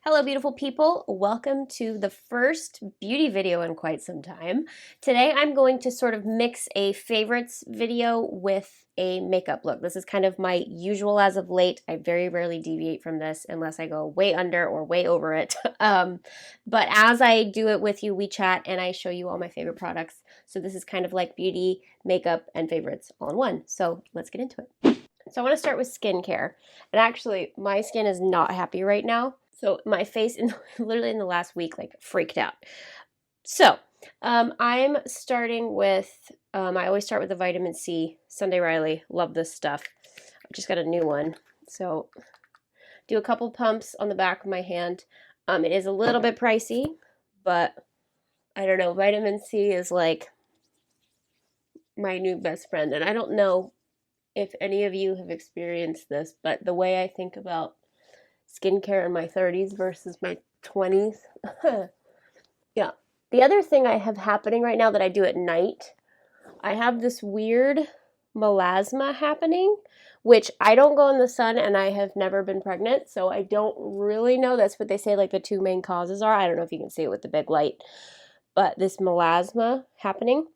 Hello, beautiful people. Welcome to the first beauty video in quite some time. Today I'm going to sort of mix a favorites video with a makeup look. This is kind of my usual as of late. I very rarely deviate from this unless I go way under or way over it. But as I do it with you, we chat and I show you all my favorite products. So this is kind of like beauty, makeup, and favorites all in one. So let's get into it. So I want to start with skincare. And actually, my skin is not happy right now. So my face, literally in the last week, like freaked out. So I'm starting with, I always start with the vitamin C, Sunday Riley. Love this stuff. I just got a new one. So do a couple pumps on the back of my hand. It is a little bit pricey, but I don't know. Vitamin C is like my new best friend. And I don't know if any of you have experienced this, but the way I think about skincare in my 30s versus my 20s. Yeah. The other thing I have happening right now that I do at night, I have this weird melasma happening, which I don't go in the sun and I have never been pregnant, so I don't really know. That's what they say like the two main causes are. I don't know if you can see it with the big light, but this melasma happening.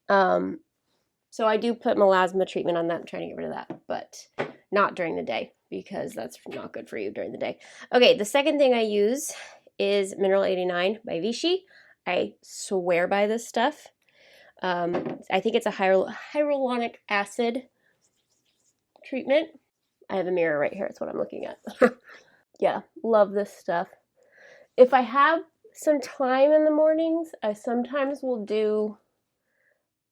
So I do put melasma treatment on that. I'm trying to get rid of that, but not during the day because that's not good for you during the day. Okay, the second thing I use is Mineral 89 by Vichy. I swear by this stuff. I think it's a hyaluronic acid treatment. I have a mirror right here. That's what I'm looking at. Yeah, love this stuff. If I have some time in the mornings, I sometimes will do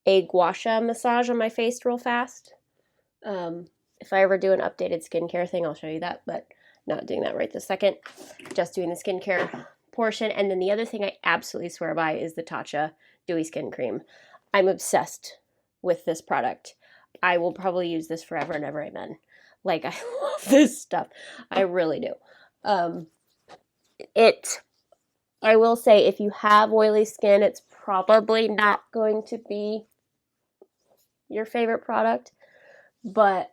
a gua sha massage on my face real fast. If I ever do an updated skincare thing, I'll show you that, but not doing that right this second. Just doing the skincare portion. And then the other thing I absolutely swear by is the Tatcha Dewy Skin Cream. I'm obsessed with this product. I will probably use this forever and ever, amen. Like, I love this stuff. I really do. I will say, if you have oily skin, it's probably not going to be your favorite product, but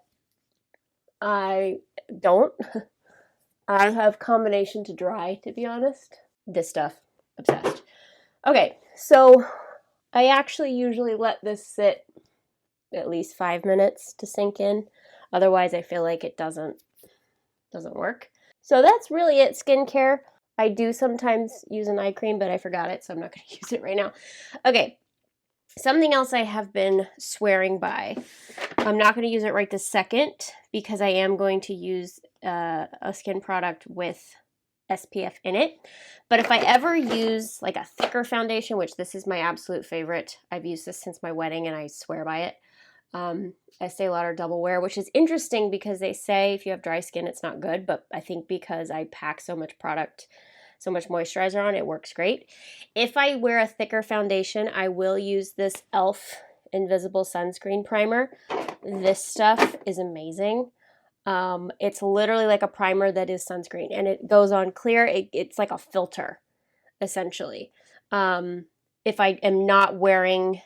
I don't. I have combination to dry, to be honest. This stuff, obsessed. Okay, so I actually usually let this sit at least 5 minutes to sink in. Otherwise, I feel like it doesn't work. So that's really it, skincare. I do sometimes use an eye cream, but I forgot it, so I'm not going to use it right now. Okay, something else I have been swearing by. I'm not going to use it right this second because I am going to use a skin product with SPF in it. But if I ever use like a thicker foundation, which this is my absolute favorite, I've used this since my wedding and I swear by it. Estee Lauder Double Wear, which is interesting because they say if you have dry skin, it's not good. But I think because I pack so much product, so much moisturizer on, it works great. If I wear a thicker foundation, I will use this e.l.f. Invisible Sunscreen Primer. This stuff is amazing. It's literally like a primer that is sunscreen, and it goes on clear. It's like a filter, essentially. If I am not wearing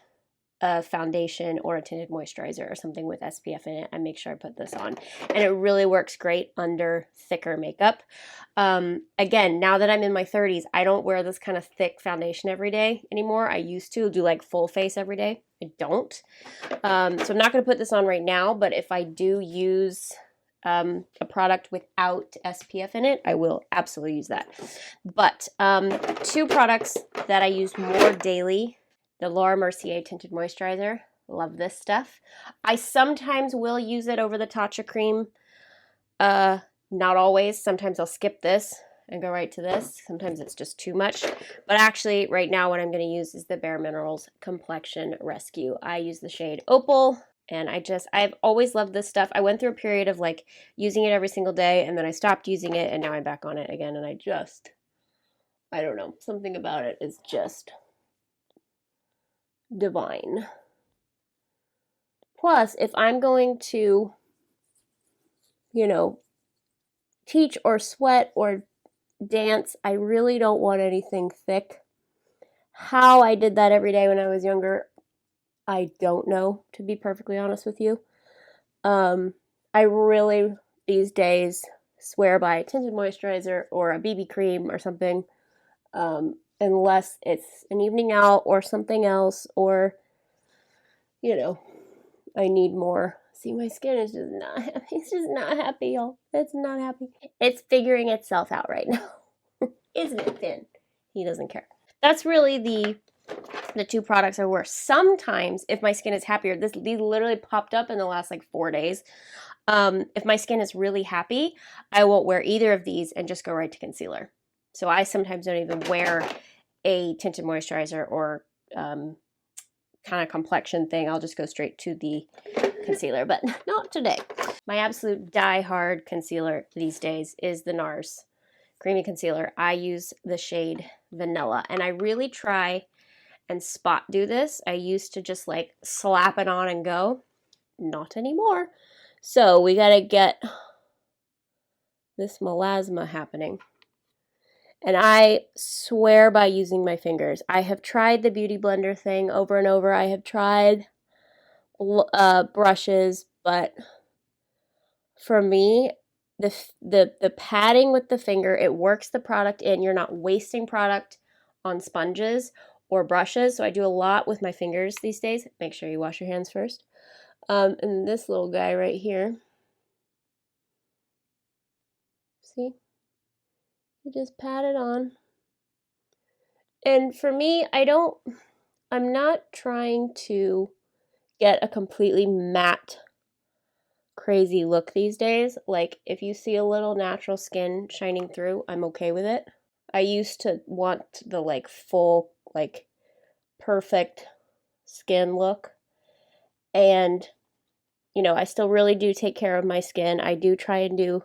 a foundation or a tinted moisturizer or something with SPF in it, I make sure I put this on. And it really works great under thicker makeup. Again, now that I'm in my 30s, I don't wear this kind of thick foundation every day anymore. I used to do like full face every day. I don't. So I'm not going to put this on right now, but if I do use a product without SPF in it, I will absolutely use that. But two products that I use more daily: the Laura Mercier Tinted Moisturizer. Love this stuff. I sometimes will use it over the Tatcha cream. Not always. Sometimes I'll skip this and go right to this. Sometimes it's just too much. But actually, right now, what I'm going to use is the Bare Minerals Complexion Rescue. I use the shade Opal, and I've always loved this stuff. I went through a period of like using it every single day, and then I stopped using it, and now I'm back on it again, and I don't know. Something about it is just divine. Plus, if I'm going to, teach or sweat or dance, I really don't want anything thick. How I did that every day when I was younger, I don't know, to be perfectly honest with you. I really, these days, swear by a tinted moisturizer or a BB cream or something, unless it's an evening out or something else, or, you know, I need more. See, my skin is just not happy. It's just not happy, y'all. It's not happy. It's figuring itself out right now. Isn't it, Finn? He doesn't care. That's really the two products I wear. Sometimes, if my skin is happier, these literally popped up in the last like 4 days. If my skin is really happy, I won't wear either of these and just go right to concealer. So I sometimes don't even wear a tinted moisturizer or kind of complexion thing. I'll just go straight to the concealer, but not today. My absolute die-hard concealer these days is the NARS Creamy Concealer. I use the shade Vanilla, and I really try and spot do this. I used to just like slap it on and go. Not anymore. So we gotta get this melasma happening. And I swear by using my fingers. I have tried the Beauty Blender thing over and over. I have tried brushes, but for me, the padding with the finger, it works the product in. You're not wasting product on sponges or brushes. So I do a lot with my fingers these days. Make sure you wash your hands first. And this little guy right here. See? You just pat it on. And for me, I'm not trying to get a completely matte, crazy look these days. Like, if you see a little natural skin shining through, I'm okay with it. I used to want the like full, like perfect skin look. And, you know, I still really do take care of my skin. I do try and do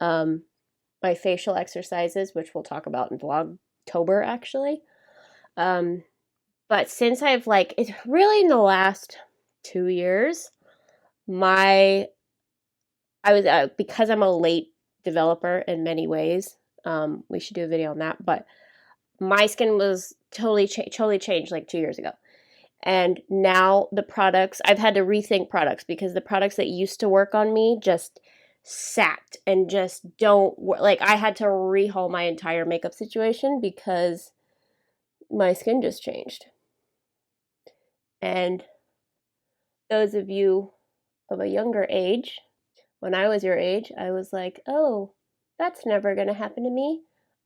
my facial exercises, which we'll talk about in Vlogtober, actually. But since I've like, it's really in the last 2 years, because I'm a late developer in many ways, we should do a video on that, but my skin was totally changed like 2 years ago. And now the products, I've had to rethink products because the products that used to work on me just sat and just don't work. Like, I had to rehaul my entire makeup situation because my skin just changed. And those of you of a younger age, when I was your age, I was like, oh, that's never going to happen to me.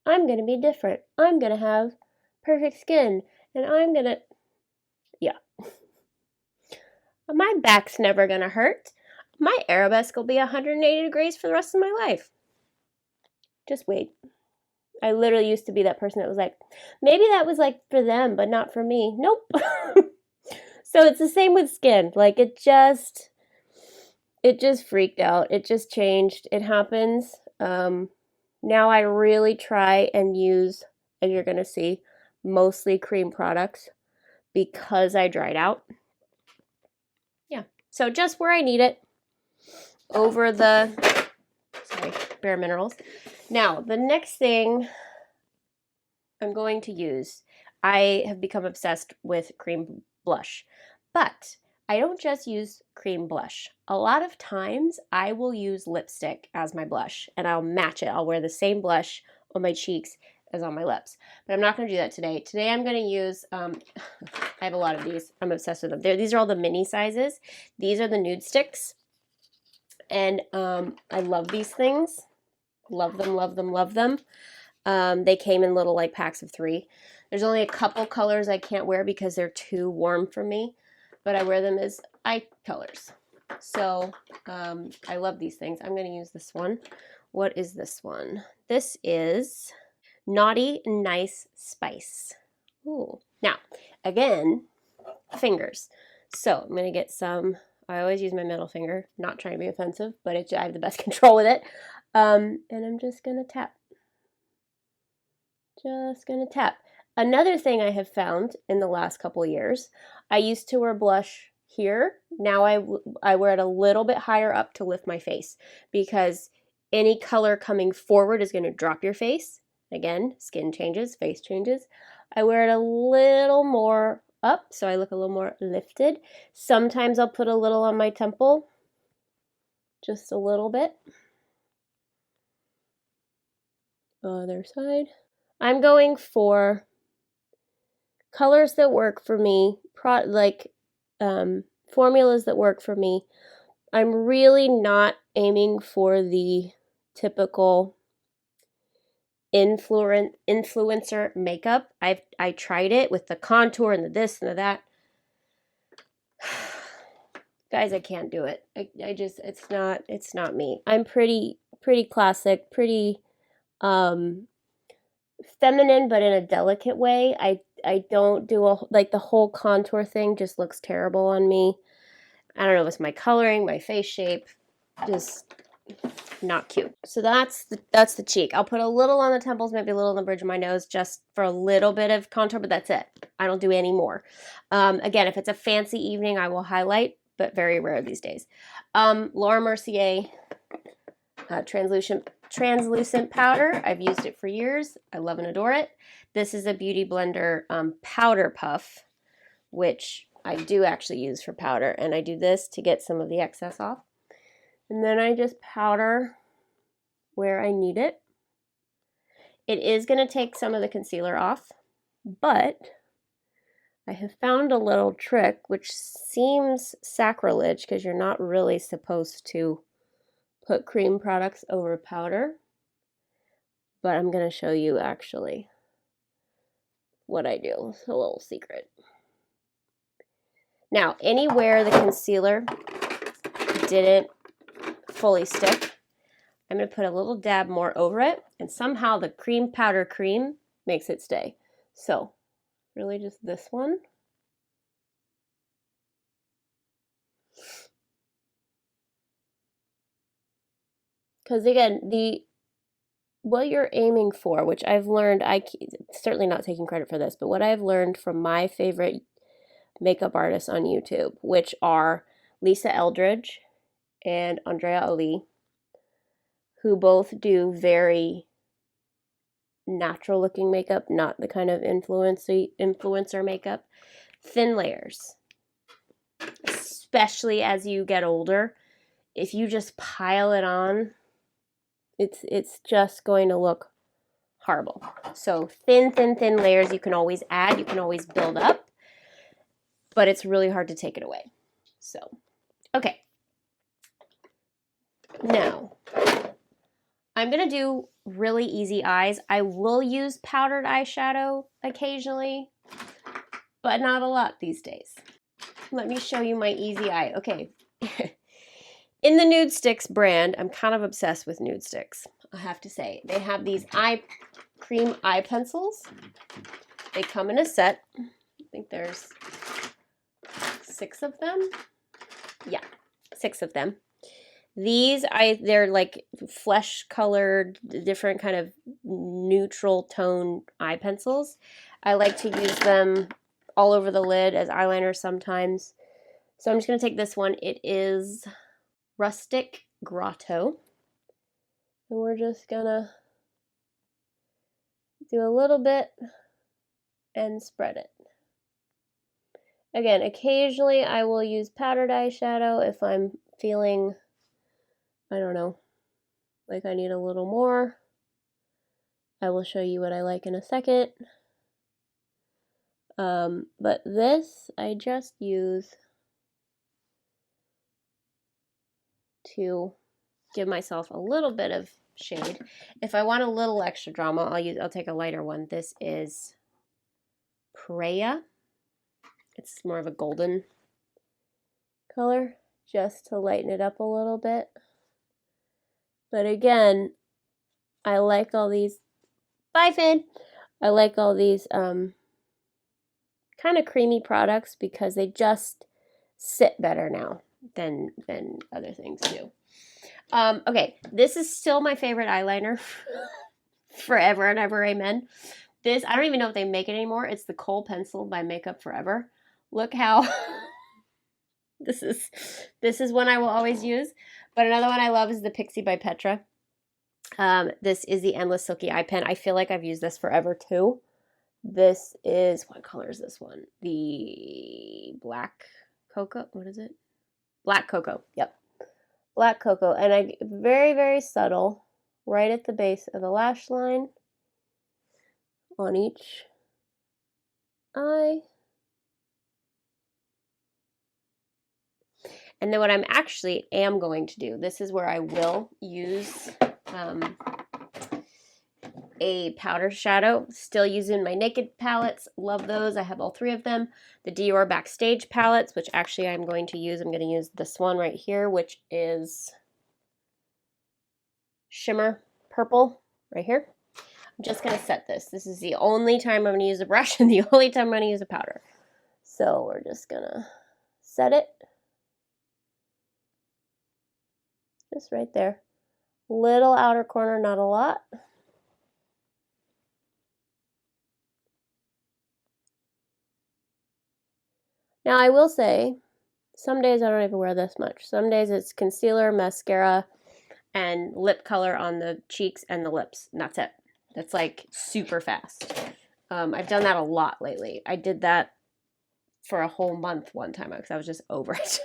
I'm going to be different. I'm going to have perfect skin. And I'm going to, yeah. My back's never going to hurt. My arabesque will be 180 degrees for the rest of my life. Just wait. I literally used to be that person that was like, maybe that was like for them, but not for me. Nope. So it's the same with skin. Like, it just freaked out. It just changed. It happens. Now I really try and use, as you're going to see, mostly cream products because I dried out. Yeah. So just where I need it over the, Bare Minerals. Now, the next thing I'm going to use, I have become obsessed with cream blush, but I don't just use cream blush. A lot of times I will use lipstick as my blush and I'll match it. I'll wear the same blush on my cheeks as on my lips, but I'm not going to do that today. Today I'm going to use, I have a lot of these. I'm obsessed with them. These are all the mini sizes. These are the nude sticks. And I love these things. Love them, love them, love them. They came in little like packs of 3. There's only a couple colors I can't wear because they're too warm for me, but I wear them as eye colors. So I love these things. I'm going to use this one. What is this one? This is Naughty Nice Spice. Ooh. Now, again, fingers. So I'm going to get some. I always use my middle finger, not trying to be offensive, but I have the best control with it. And I'm just going to tap. Just going to tap. Another thing I have found in the last couple of years, I used to wear blush here. Now I wear it a little bit higher up to lift my face because any color coming forward is going to drop your face. Again, skin changes, face changes. I wear it a little more up so I look a little more lifted. Sometimes I'll put a little on my temple, just a little bit. Other side. I'm going for colors that work for me, formulas that work for me. I'm really not aiming for the typical influencer makeup. I tried it with the contour and the this and the that. Guys, I can't do it. I just it's not me. I'm pretty classic, pretty feminine, but in a delicate way. I don't do like the whole contour thing just looks terrible on me. I don't know if it's my coloring, my face shape, just not cute. So that's the cheek. I'll put a little on the temples, maybe a little on the bridge of my nose, just for a little bit of contour, but that's it. I don't do any more. Again, if it's a fancy evening, I will highlight, but very rare these days. Laura Mercier translucent powder. I've used it for years. I love and adore it. This is a Beauty Blender powder puff, which I do actually use for powder, and I do this to get some of the excess off. And then I just powder where I need it. It is going to take some of the concealer off, but I have found a little trick, which seems sacrilege because you're not really supposed to put cream products over powder, but I'm going to show you actually what I do. It's a little secret. Now, anywhere the concealer didn't fully stick, I'm going to put a little dab more over it, and somehow the cream powder cream makes it stay. So, really just this one. Because again, what you're aiming for, which I've learned, certainly not taking credit for this, but what I've learned from my favorite makeup artists on YouTube, which are Lisa Eldridge and Andrea Ali, who both do very natural looking makeup, not the kind of influencer makeup. Thin layers, especially as you get older. If you just pile it on, it's just going to look horrible. So thin layers you can always add, you can always build up, but it's really hard to take it away. So, okay. Now, I'm going to do really easy eyes. I will use powdered eyeshadow occasionally, but not a lot these days. Let me show you my easy eye. Okay. In the Nude Sticks brand, I'm kind of obsessed with Nude Sticks, I have to say. They have these cream eye pencils. They come in a set. I think there's 6 of them. Yeah, 6 of them. These, they're like flesh-colored, different kind of neutral tone eye pencils. I like to use them all over the lid as eyeliners sometimes. So I'm just going to take this one. It is Rustic Grotto. And we're just going to do a little bit and spread it. Again, occasionally I will use powdered eyeshadow if I'm feeling, I don't know, like I need a little more. I will show you what I like in a second. But this I just use to give myself a little bit of shade. If I want a little extra drama, I'll take a lighter one. This is Preya. It's more of a golden color, just to lighten it up a little bit. But again, I like all these, bye Finn! I like all these kind of creamy products because they just sit better now than other things do. Okay, this is still my favorite eyeliner. Forever and ever, amen. This, I don't even know if they make it anymore. It's the Kohl Pencil by Makeup Forever. Look how this is one I will always use. But another one I love is the Pixie by Petra. This is the Endless Silky Eye Pen. I feel like I've used this forever too. This is, what color is this one? The Black Cocoa. What is it? Black Cocoa. Yep. Black Cocoa. And very, very subtle right at the base of the lash line on each eye. And then what I'm actually am going to do, this is where I will use a powder shadow, still using my Naked palettes, love those, I have all 3 of them. The Dior Backstage palettes, which actually I'm going to use this one right here, which is Shimmer Purple, right here. I'm just going to set this. This is the only time I'm going to use a brush and the only time I'm going to use a powder. So we're just going to set it. Just right there. Little outer corner, not a lot. Now I will say, some days I don't even wear this much. Some days it's concealer, mascara, and lip color on the cheeks and the lips, and that's it. That's like super fast. I've done that a lot lately. I did that for a whole month one time because I was just over it.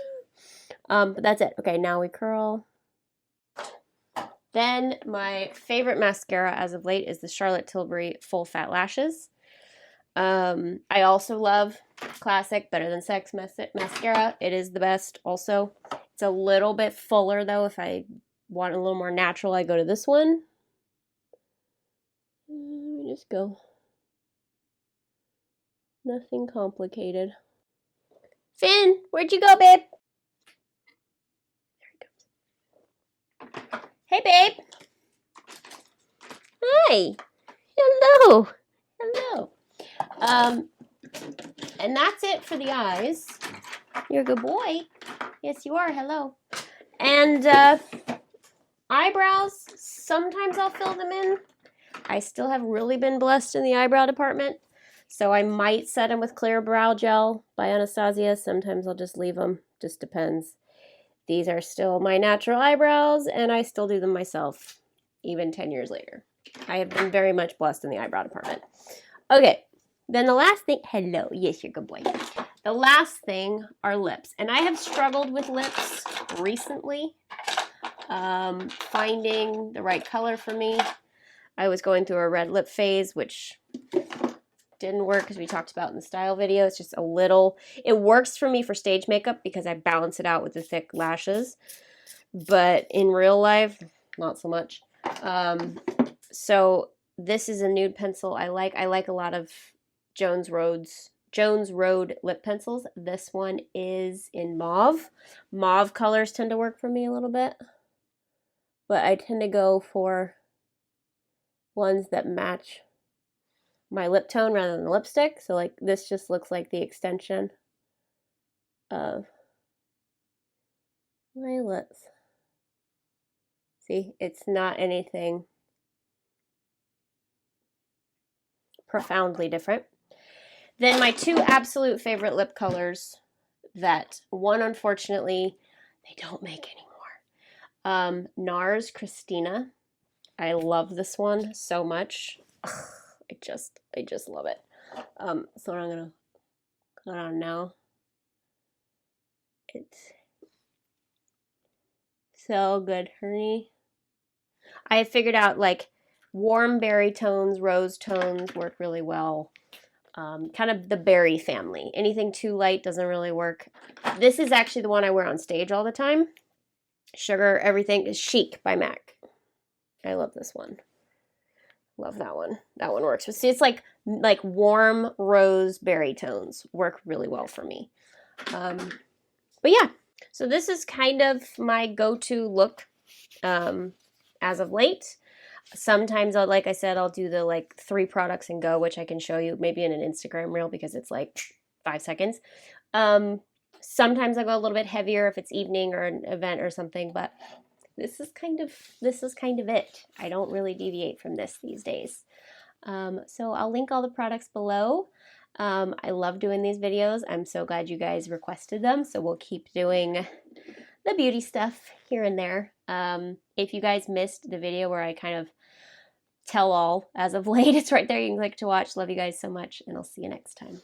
But that's it. Okay, now we curl. Then my favorite mascara as of late is the Charlotte Tilbury Full Fat Lashes. I also love Classic Better Than Sex mascara. It is the best also. It's a little bit fuller though. If I want a little more natural, I go to this one. Let me just go. Nothing complicated. Finn, where'd you go, babe? There he goes. Hey, babe. Hi. Hello. Hello. And that's it for the eyes. You're a good boy. Yes, you are. Hello. And eyebrows, sometimes I'll fill them in. I still have really been blessed in the eyebrow department. So I might set them with Clear Brow Gel by Anastasia. Sometimes I'll just leave them. Just depends. These are still my natural eyebrows, and I still do them myself, even 10 years later. I have been very much blessed in the eyebrow department. Okay, then the last thing, hello, yes, you're a good boy. The last thing are lips, and I have struggled with lips recently, finding the right color for me. I was going through a red lip phase, which didn't work because we talked about in the style video. It's just a little, it works for me for stage makeup because I balance it out with the thick lashes, but in real life, not so much. So this is a nude pencil I like a lot of Jones Road lip pencils. This one is in mauve. Mauve colors tend to work for me a little bit, but I tend to go for ones that match my lip tone rather than the lipstick. So like this just looks like the extension of my lips. See, it's not anything profoundly different. Then my 2 absolute favorite lip colors that one, unfortunately, they don't make anymore. NARS Christina. I love this one so much. I just love it. So I'm gonna put on now. It's so good, honey. I have figured out like warm berry tones, rose tones work really well. Kind of the berry family. Anything too light doesn't really work. This is actually the one I wear on stage all the time. Sugar Everything is Chic by MAC. I love this one. Love that one. That one works. But see, it's like warm rose berry tones work really well for me. But yeah, so this is kind of my go-to look as of late. Sometimes I'll, like I said, I'll do the like 3 products and go, which I can show you maybe in an Instagram reel because it's like 5 seconds. Sometimes I go a little bit heavier if it's evening or an event or something, but this is kind of it. I don't really deviate from this these days. So I'll link all the products below. I love doing these videos. I'm so glad you guys requested them. So we'll keep doing the beauty stuff here and there. If you guys missed the video where I kind of tell all as of late, it's right there. You can click to watch. Love you guys so much, and I'll see you next time.